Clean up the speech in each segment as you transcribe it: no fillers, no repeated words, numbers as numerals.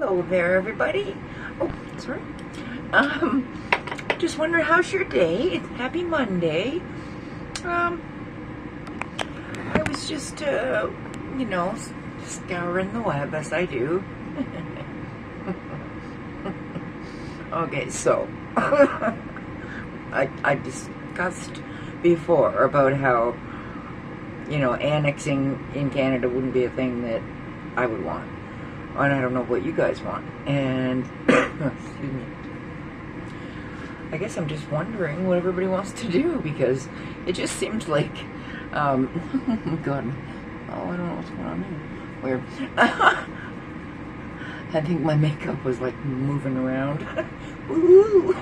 Hello there, everybody. Oh, sorry. Just wondering, how's your day? It's happy Monday. I was just, scouring the web as I do. Okay, so I discussed before about how, annexing in Canada wouldn't be a thing that I would want. And I don't know what you guys want. And, excuse me. I guess I'm just wondering what everybody wants to do, because it just seems like, oh my God. Oh, I don't know what's going on there. Weird. I think my makeup was like moving around. Woo!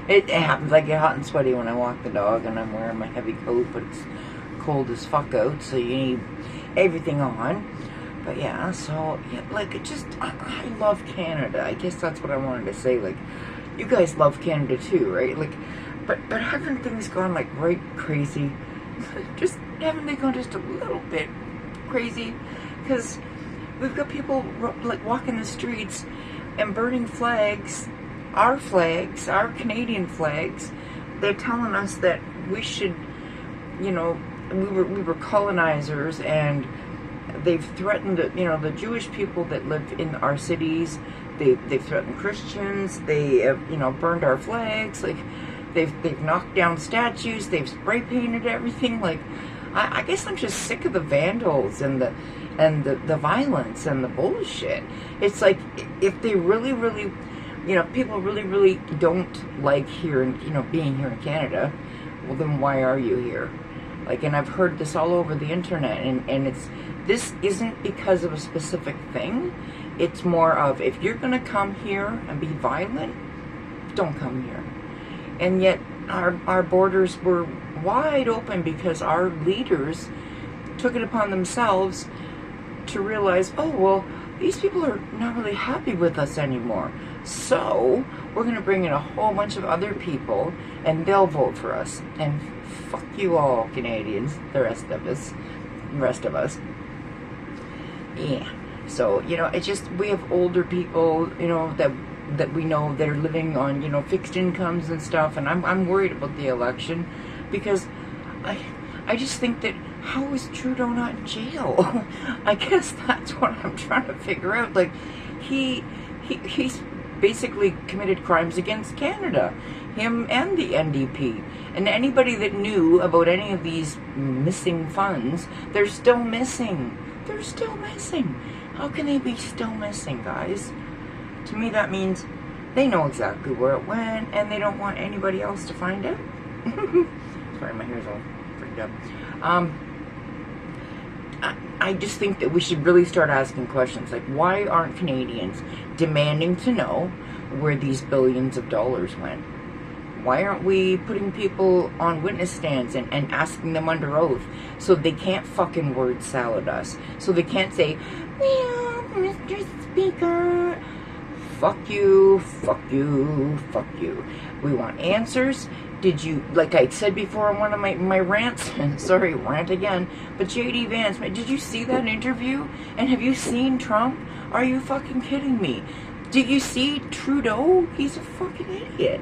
It happens. I get hot and sweaty when I walk the dog and I'm wearing my heavy coat, but it's cold as fuck out, so you need everything on. But yeah, so, yeah, like, I love Canada. I guess that's what I wanted to say. Like, you guys love Canada too, right? Like, but haven't things gone, like, right crazy? Haven't they gone just a little bit crazy? Because we've got people, like, walking the streets and burning flags, our Canadian flags. They're telling us that we should, we were colonizers, and they've threatened, the Jewish people that live in our cities. They've threatened Christians. They have, burned our flags. Like, they've knocked down statues. They've spray painted everything. Like, I guess I'm just sick of the vandals and the violence and the bullshit. It's like, if they really, people really don't like being here in Canada, well, then why are you here? Like, and I've heard this all over the internet, and this isn't because of a specific thing. It's more of, if you're gonna come here and be violent, don't come here. And yet our borders were wide open because our leaders took it upon themselves to realize, oh, well, these people are not really happy with us anymore. So we're gonna bring in a whole bunch of other people and they'll vote for us. And fuck you all, Canadians, the rest of us. Yeah. So, it's just, we have older people, that we know that are living on, fixed incomes and stuff, and I'm worried about the election, because I just think that, how is Trudeau not in jail? I guess that's what I'm trying to figure out. Like, he's basically committed crimes against Canada, him and the NDP. And anybody that knew about any of these missing funds, they're still missing. They're still missing. How can they be still missing, guys? To me, that means they know exactly where it went, and they don't want anybody else to find out. Sorry, my hair's all freaked up. I just think that we should really start asking questions, like, why aren't Canadians demanding to know where these billions of dollars went? Why aren't we putting people on witness stands and asking them under oath, so they can't fucking word salad us? So they can't say, well, Mr. Speaker, fuck you, fuck you, fuck you. We want answers. Did you, like I said before on one of my rants, sorry, rant again, but J.D. Vance, did you see that interview? And have you seen Trump? Are you fucking kidding me? Did you see Trudeau? He's a fucking idiot.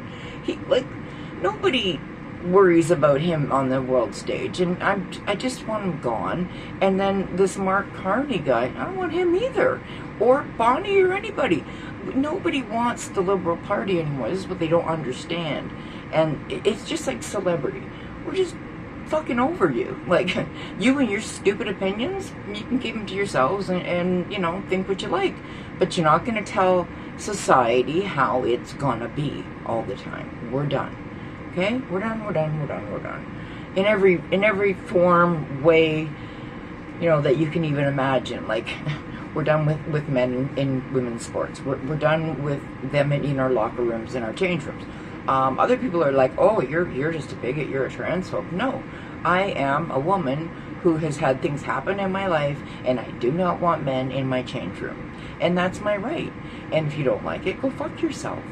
Nobody worries about him on the world stage, and I just want him gone. And then this Mark Carney guy, I don't want him either, or Bonnie or anybody. Nobody wants the Liberal Party anymore. This is what they don't understand, and it's just like celebrity. We're just fucking over you. Like, you and your stupid opinions, you can keep them to yourselves and think what you like, but you're not going to tell society how it's gonna be all the time. We're done. Okay? We're done. In every form, way, that you can even imagine. Like, we're done with men in women's sports. We're done with them in our locker rooms, in our change rooms. Other people are like, oh, you're just a bigot, you're a transphobe. No, I am a woman who has had things happen in my life, and I do not want men in my change room. And that's my right. And if you don't like it, go fuck yourself.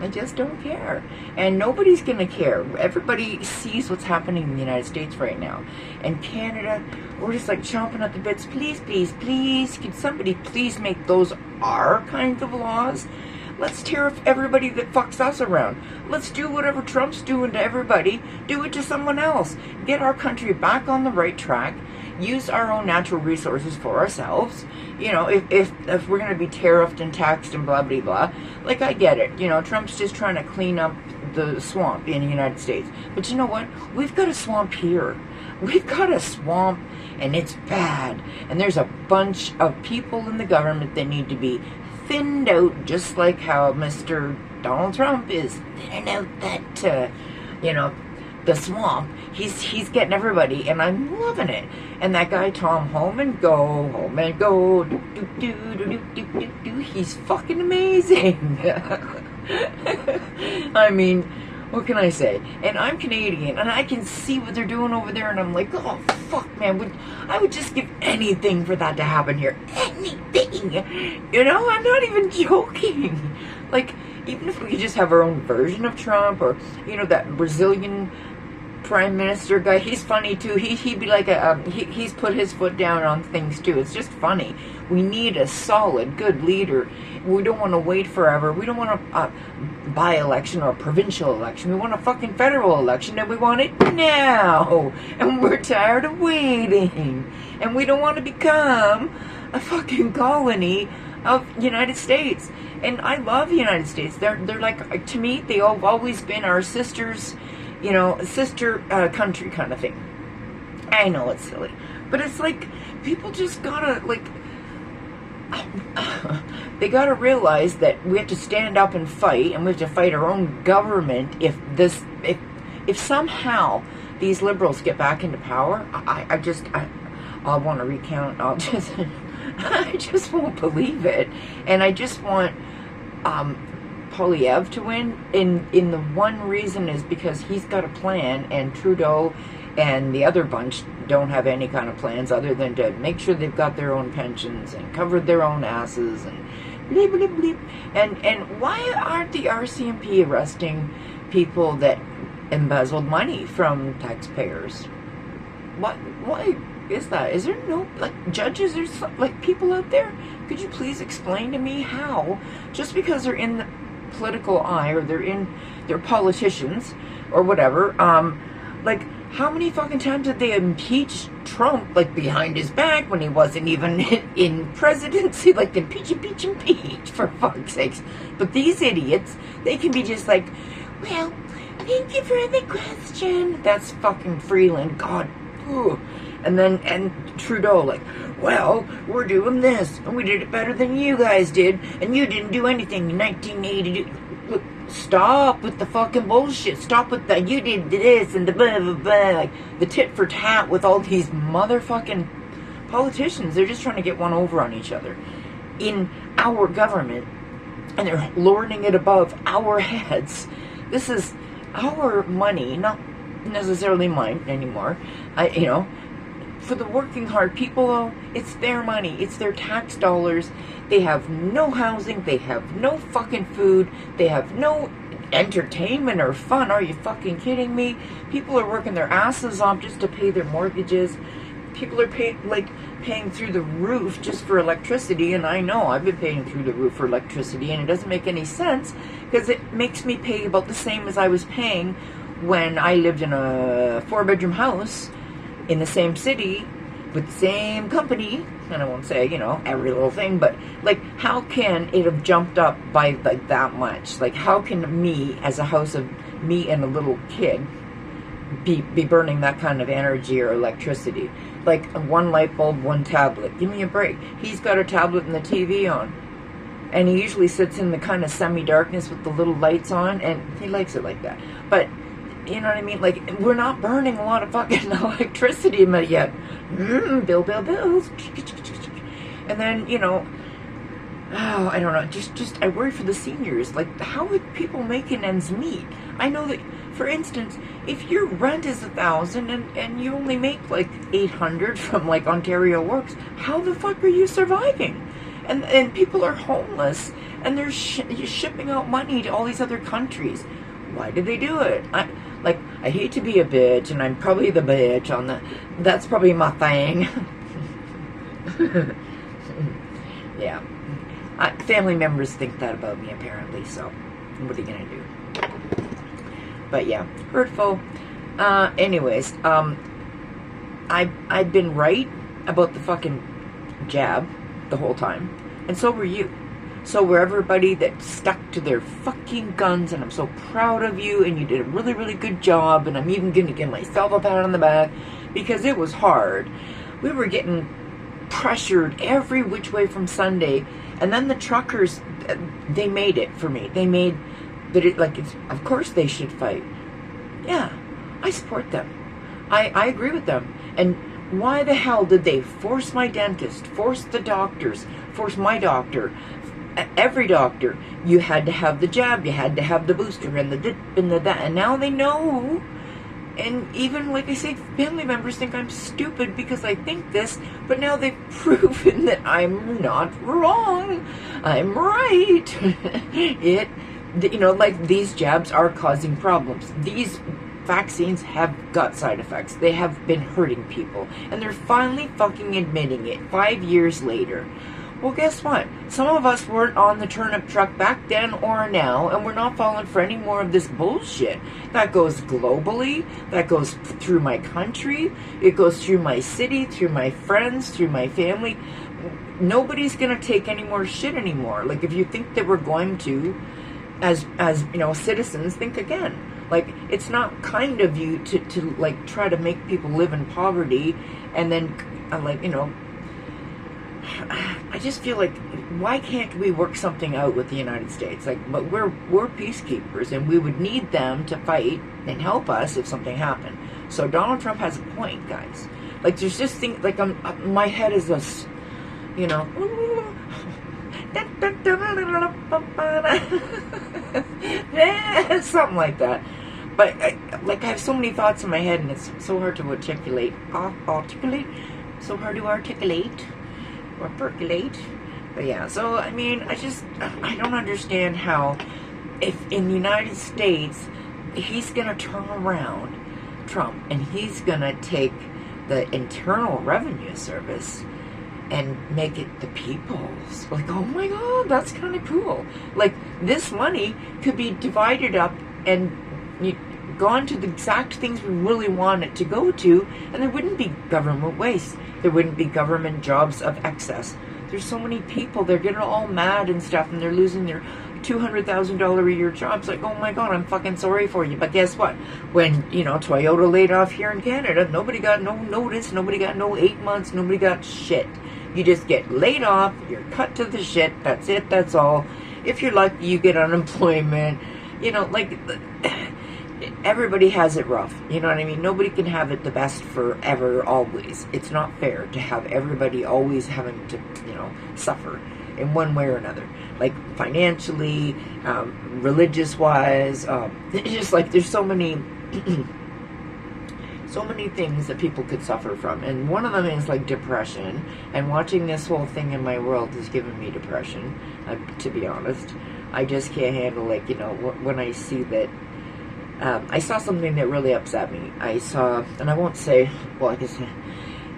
I just don't care. And nobody's going to care. Everybody sees what's happening in the United States right now. And Canada, we're just like chomping at the bits. Please, please, please, can somebody please make those our kinds of laws? Let's tariff everybody that fucks us around. Let's do whatever Trump's doing to everybody. Do it to someone else. Get our country back on the right track. Use our own natural resources for ourselves. You know, if we're going to be tariffed and taxed and blah, blah, blah. Like, I get it. You know, Trump's just trying to clean up the swamp in the United States. But you know what? We've got a swamp here. We've got a swamp, and it's bad. And there's a bunch of people in the government that need to be thinned out, just like how Mr. Donald Trump is thinning out that, you know, the swamp. He's getting everybody, and I'm loving it. And that guy Tom Home and Go, he's fucking amazing. I mean, what can I say? And I'm Canadian, and I can see what they're doing over there, and I'm like, oh, fuck, man. I would just give anything for that to happen here. Anything. You know, I'm not even joking. Like, even if we could just have our own version of Trump, or, you know, that Brazilian Prime Minister guy, he's funny too. He'd be like he's put his foot down on things too. It's just funny. We need a solid, good leader. We don't want to wait forever. We don't want a by-election or a provincial election. We want a fucking federal election, and we want it now. And we're tired of waiting. And we don't want to become a fucking colony of United States. And I love the United States. They're like, to me, they've always been our sisters, you know, sister country kind of thing. I know it's silly, but it's like, people just gotta, like, they gotta realize that we have to stand up and fight, and we have to fight our own government if somehow these liberals get back into power. I'll want to recount. I just won't believe it. And I just want Polyev to win, in the one reason is because he's got a plan, and Trudeau and the other bunch don't have any kind of plans other than to make sure they've got their own pensions and covered their own asses and bleep, bleep, bleep. And why aren't the RCMP arresting people that embezzled money from taxpayers? Why is that? Is there no, like, judges or like people out there? Could you please explain to me how, just because they're in the political eye, or they're politicians or whatever, like, how many fucking times did they impeach Trump, like, behind his back when he wasn't even in presidency? Like, impeach, for fuck's sakes. But these idiots, they can be just like, well, thank you for the question. That's fucking Freeland. God. Ugh. And Trudeau, like, well, we're doing this, and we did it better than you guys did, and you didn't do anything in 1982. Look, stop with the fucking bullshit. Stop with the, you did this, and the blah, blah, blah, like, the tit for tat with all these motherfucking politicians. They're just trying to get one over on each other in our government, and they're lording it above our heads. This is our money, not necessarily mine anymore. You know, for the working hard people, though, it's their money. It's their tax dollars. They have no housing. They have no fucking food. They have no entertainment or fun. Are you fucking kidding me? People are working their asses off just to pay their mortgages. People are paying through the roof just for electricity, and I know I've been paying through the roof for electricity, and it doesn't make any sense, because it makes me pay about the same as I was paying when I lived in a 4-bedroom house in the same city with the same company. And I won't say, you know, every little thing, but, like, how can it have jumped up by, like, that much? Like, how can me, as a house of me and a little kid, be burning that kind of energy or electricity? Like, one light bulb, one tablet. Give me a break. He's got a tablet and the TV on, and he usually sits in the kind of semi-darkness with the little lights on, and he likes it like that. But, you know what I mean? Like, we're not burning a lot of fucking electricity yet. Bills. And then, you know, oh, I don't know. Just I worry for the seniors. Like, how would people making ends meet? I know that, for instance, if your rent is $1,000 and you only make like $800 from, like, Ontario Works, how the fuck are you surviving? And people are homeless, and they're shipping out money to all these other countries. Why did they do it? I hate to be a bitch, and I'm probably the bitch on the. That's probably my thing. Yeah. Family members think that about me, apparently, so what are you gonna do? But yeah, hurtful. Anyways, I've been right about the fucking jab the whole time, and so were you. So were everybody that stuck to their fucking guns, and I'm so proud of you, and you did a really, really good job, and I'm even gonna give myself a pat on the back, because it was hard. We were getting pressured every which way from Sunday, and then the truckers, they made it for me. They made that it, like, it's, of course they should fight. Yeah, I support them. I agree with them. And why the hell did they force my dentist, force the doctors, force my doctor, every doctor? You had to have the jab, you had to have the booster, and the dip, and the that, and now they know. And even, like I say, family members think I'm stupid because I think this, but now they've proven that I'm not wrong. I'm right. Like, these jabs are causing problems. These vaccines have got side effects. They have been hurting people. And they're finally fucking admitting it 5 years later. Well, guess what? Some of us weren't on the turnip truck back then or now, and we're not falling for any more of this bullshit. That goes globally. That goes through my country. It goes through my city, through my friends, through my family. Nobody's going to take any more shit anymore. Like, if you think that we're going to, as citizens, think again. Like, it's not kind of you to like, try to make people live in poverty, and then, I just feel like, why can't we work something out with the United States? Like, but we're peacekeepers, and we would need them to fight and help us if something happened. So Donald Trump has a point, guys. Like, there's just things, like, my head is just, something like that. But I have so many thoughts in my head, and it's so hard to articulate. So hard to articulate. Or percolate. But yeah, so I mean, I don't understand how, if in the United States he's gonna turn around, Trump, and he's gonna take the Internal Revenue Service and make it the people's. Like, oh my god, that's kind of cool. Like, this money could be divided up and gone to the exact things we really want it to go to, and there wouldn't be government waste. There wouldn't be government jobs of excess. There's so many people, they're getting all mad and stuff, and they're losing their $200,000 a year jobs. Like, oh my god, I'm fucking sorry for you. But guess what? When, Toyota laid off here in Canada, nobody got no notice, nobody got no 8 months, nobody got shit. You just get laid off, you're cut to the shit, that's it, that's all. If you're lucky, you get unemployment. Everybody has it rough, you know what I mean? Nobody can have it the best forever, always. It's not fair to have everybody always having to, suffer in one way or another. Like, financially, religious-wise, just like, there's so many, so many things that people could suffer from. And one of them is, like, depression. And watching this whole thing in my world has given me depression, to be honest. I just can't handle, like, when I see that. I saw something that really upset me. I saw, and I won't say, well, I guess,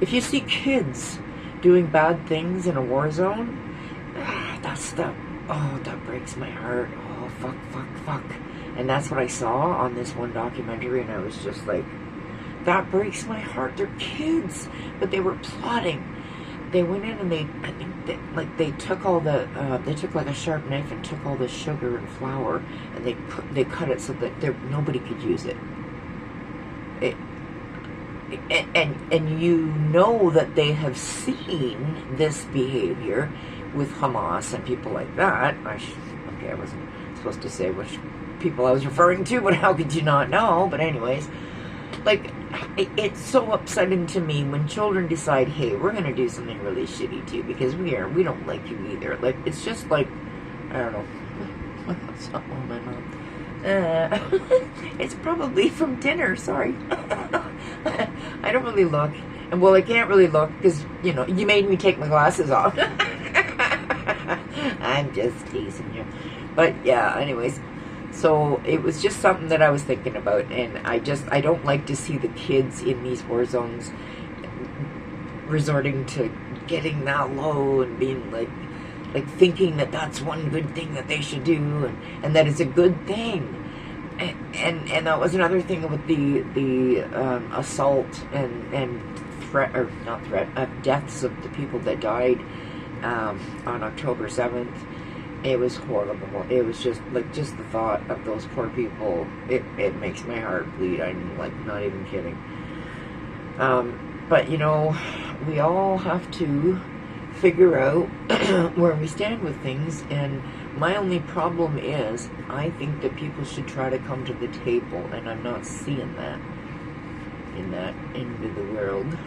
if you see kids doing bad things in a war zone, that breaks my heart. Oh, fuck. And that's what I saw on this one documentary, and I was just like, that breaks my heart. They're kids, but they were plotting. They went in and they took all the, they took like a sharp knife and took all the sugar and flour, and they cut it so that nobody could use it. And that they have seen this behavior with Hamas and people like that. I wasn't supposed to say which people I was referring to, but how could you not know? But anyways, like, it's so upsetting to me when children decide, hey, we're going to do something really shitty too, because we don't like you either. Like, it's just like, I don't know. What's up on my mouth? It's probably from dinner, sorry. I don't really look. And, well, I can't really look because, you made me take my glasses off. I'm just teasing you. But yeah, anyways, so it was just something that I was thinking about, and I don't like to see the kids in these war zones resorting to getting that low and being like thinking that that's one good thing that they should do, and that it's a good thing. And that was another thing with the assault and threat, or not threat, deaths of the people that died on October 7th. It was horrible. It was just the thought of those poor people. It makes my heart bleed. I'm like not even kidding. But you know, we all have to figure out where we stand with things, and my only problem is I think that people should try to come to the table, and I'm not seeing that into the world.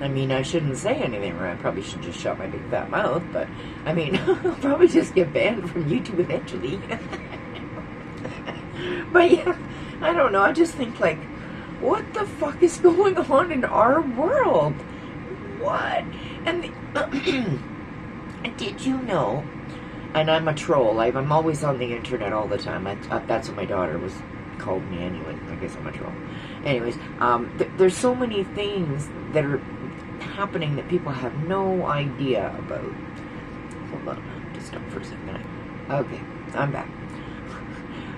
I mean, I shouldn't say anything right. I probably should just shut my big fat mouth, but I mean, I'll probably just get banned from YouTube eventually. But yeah, I don't know. I just think like, what the fuck is going on in our world? What? And did you know? And I'm a troll. I'm always on the internet all the time. That's what my daughter called me anyway. I guess I'm a troll. Anyways, there's so many things that are happening that people have no idea about. Hold on, just stop for a second. Okay, I'm back.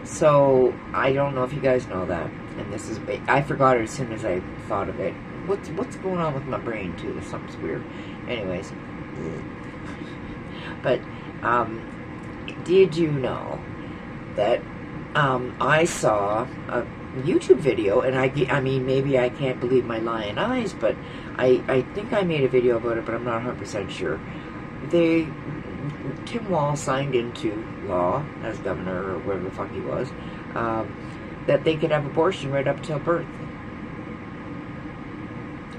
So I don't know if you guys know that, and this is I forgot it as soon as I thought of it. What's going on with my brain too? Something's weird. Anyways, but did you know that I saw a YouTube video, and I mean, maybe I can't believe my lying eyes, but I think I made a video about it, but I'm not 100% sure. Tim Wall signed into law as governor, or whatever the fuck he was, that they could have abortion right up till birth.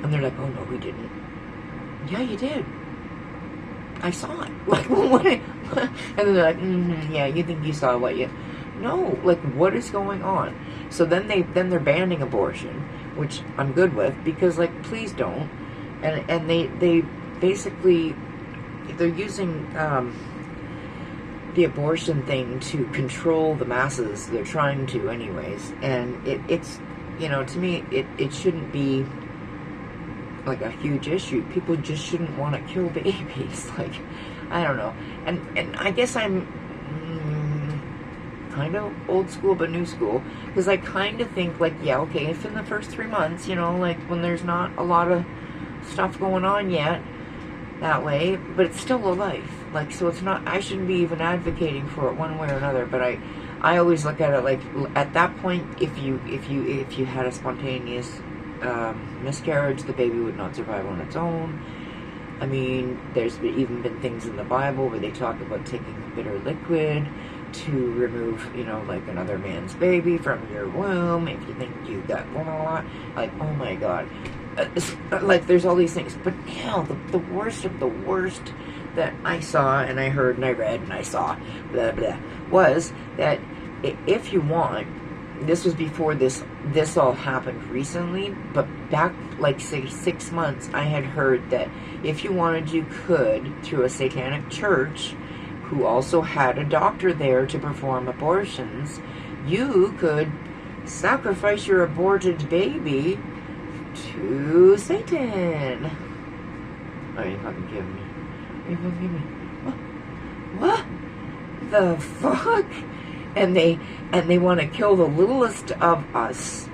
And they're like, oh no, we didn't. Yeah, you did. I saw it. Like, what? And then they're like, yeah, you think you saw what you... No, like, what is going on? So then they're banning abortion, which I'm good with, because, like, please don't. And they basically, they're using the abortion thing to control the masses. They're trying to anyways. And it's, you know, to me, it shouldn't be like a huge issue. People just shouldn't want to kill babies. Like, I don't know. And I guess I'm kind of old school but new school, because I kind of think like, yeah, okay, if in the first 3 months, you know, like when there's not a lot of stuff going on yet that way, but it's still a life. Like, so it's not, I shouldn't be even advocating for it one way or another, but I always look at it like, at that point, if you had a spontaneous miscarriage, the baby would not survive on its own. I mean, there's even been things in the Bible where they talk about taking bitter liquid to remove, you know, like another man's baby from your womb if you think you got blah, blah, blah. Like, oh my god. Like, there's all these things. But now, the worst of the worst that I saw and I heard and I read and I saw, blah, blah, was that if you want, this was before this all happened recently, but back like say 6 months, I had heard that if you wanted, you could, through a satanic church who also had a doctor there to perform abortions, you could sacrifice your aborted baby to Satan. Are you fucking kidding me? Are you fucking kidding me? What the fuck? And they want to kill the littlest of us,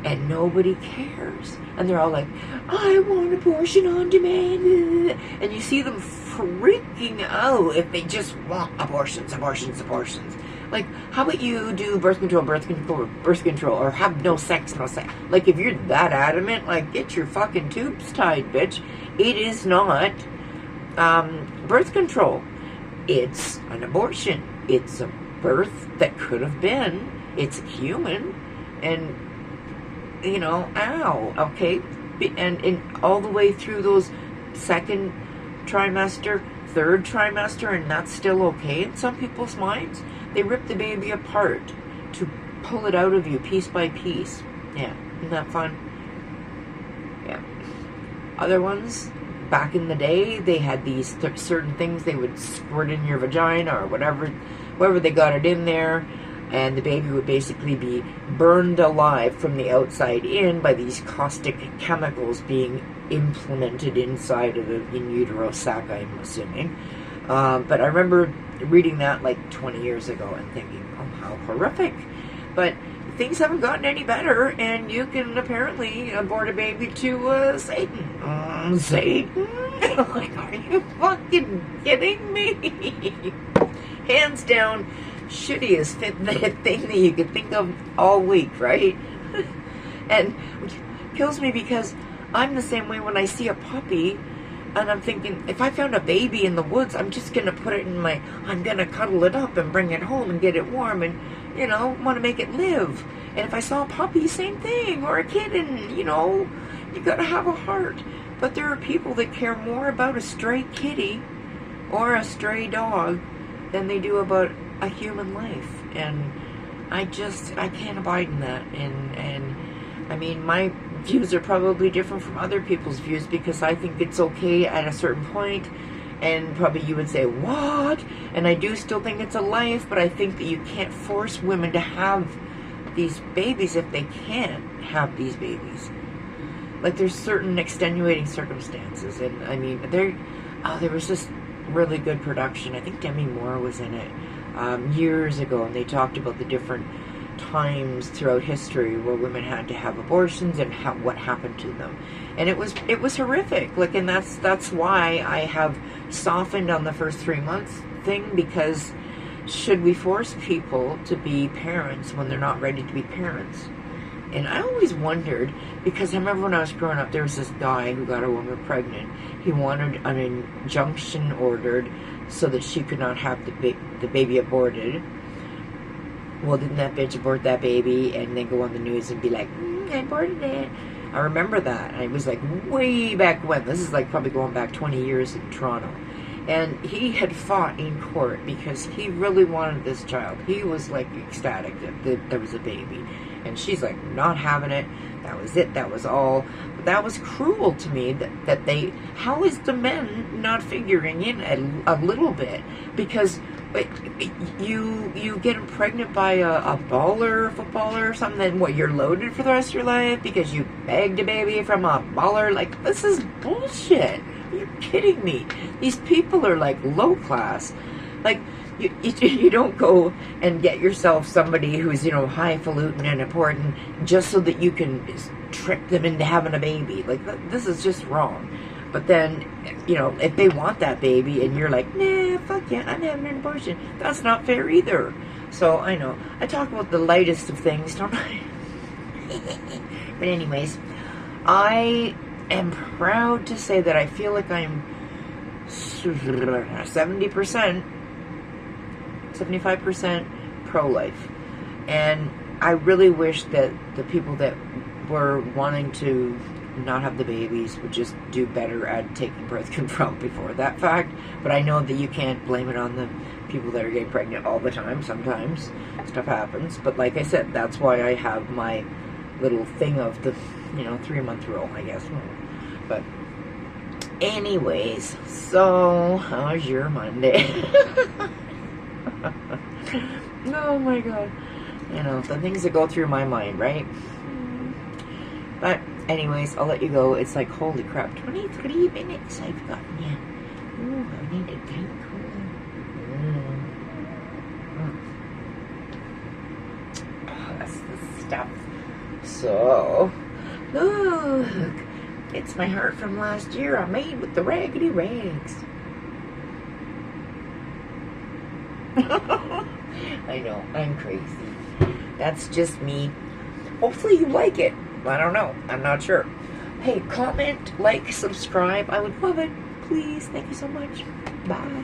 and nobody cares. And they're all like, I want abortion on demand. And you see them freaking out if they just want abortions. Like, how about you do birth control, or have no sex. Like, if you're that adamant, like, get your fucking tubes tied, bitch. It is not birth control. It's an abortion. It's a birth that could have been. It's human. And, you know, ow, okay? And all the way through those second trimester, third trimester, and that's still okay in some people's minds. They rip the baby apart to pull it out of you piece by piece. Yeah, isn't that fun? Yeah. Other ones, back in the day, they had these certain things they would squirt in your vagina or wherever they got it in there, and the baby would basically be burned alive from the outside in by these caustic chemicals being implemented inside of the in utero sac, I'm assuming. But I remember reading that like 20 years ago and thinking, oh, how horrific. But things haven't gotten any better, and you can apparently abort a baby to Satan. Satan? Like, are you fucking kidding me? Hands down, shittiest thing that you could think of all week, right? And it kills me because I'm the same way when I see a puppy, and I'm thinking, if I found a baby in the woods, I'm just going to put it in I'm going to cuddle it up and bring it home and get it warm and, want to make it live. And if I saw a puppy, same thing, or a kitten, you got to have a heart. But there are people that care more about a stray kitty or a stray dog than they do about a human life. And I can't abide in that. And I mean, my views are probably different from other people's views, because I think it's okay at a certain point, and probably you would say, what? And I do still think it's a life, but I think that you can't force women to have these babies if they can't have these babies. Like, there's certain extenuating circumstances, and I mean, there was this really good production. I think Demi Moore was in it years ago, and they talked about the different times throughout history where women had to have abortions and what happened to them, and it was horrific. Like, and that's why I have softened on the first 3 months thing, because should we force people to be parents when they're not ready to be parents? And I always wondered, because I remember when I was growing up, there was this guy who got a woman pregnant. He wanted an injunction ordered so that she could not have the baby aborted. Well, didn't that bitch abort that baby and then go on the news and be like, I aborted it? I remember that. And it was like way back when. This is like probably going back 20 years in Toronto. And he had fought in court because he really wanted this child. He was like ecstatic that there was a baby. And she's like, not having it. That was it. That was all. But that was cruel to me that they, how is the men not figuring in a little bit? Because you get pregnant by a baller, footballer or something, then what, you're loaded for the rest of your life because you begged a baby from a baller? Like, this is bullshit. Are you kidding me? These people are like low class. Like, you don't go and get yourself somebody who's, highfalutin and important just so that you can trick them into having a baby. Like, this is just wrong. But then, if they want that baby and you're like, nah, fuck yeah, I'm having an abortion, that's not fair either. So, I know. I talk about the lightest of things, don't I? But anyways, I am proud to say that I feel like I'm 70%, 75% pro-life. And I really wish that the people that were wanting to not have the babies would just do better at taking birth control before that fact. But I know that you can't blame it on the people that are getting pregnant all the time. Sometimes stuff happens. But like I said, that's why I have my little thing of the 3-month rule, I guess. But anyways, so how's your Monday? Oh my god. The things that go through my mind, right? But anyways, I'll let you go. It's like, holy crap, 23 minutes I've gotten you. Ooh, I need to drink. Oh, that's the stuff. So, look, it's my heart from last year. I made with the raggedy rags. I know, I'm crazy. That's just me. Hopefully you like it. I don't know. I'm not sure. Hey, comment, like, subscribe. I would love it. Please. Thank you so much. Bye.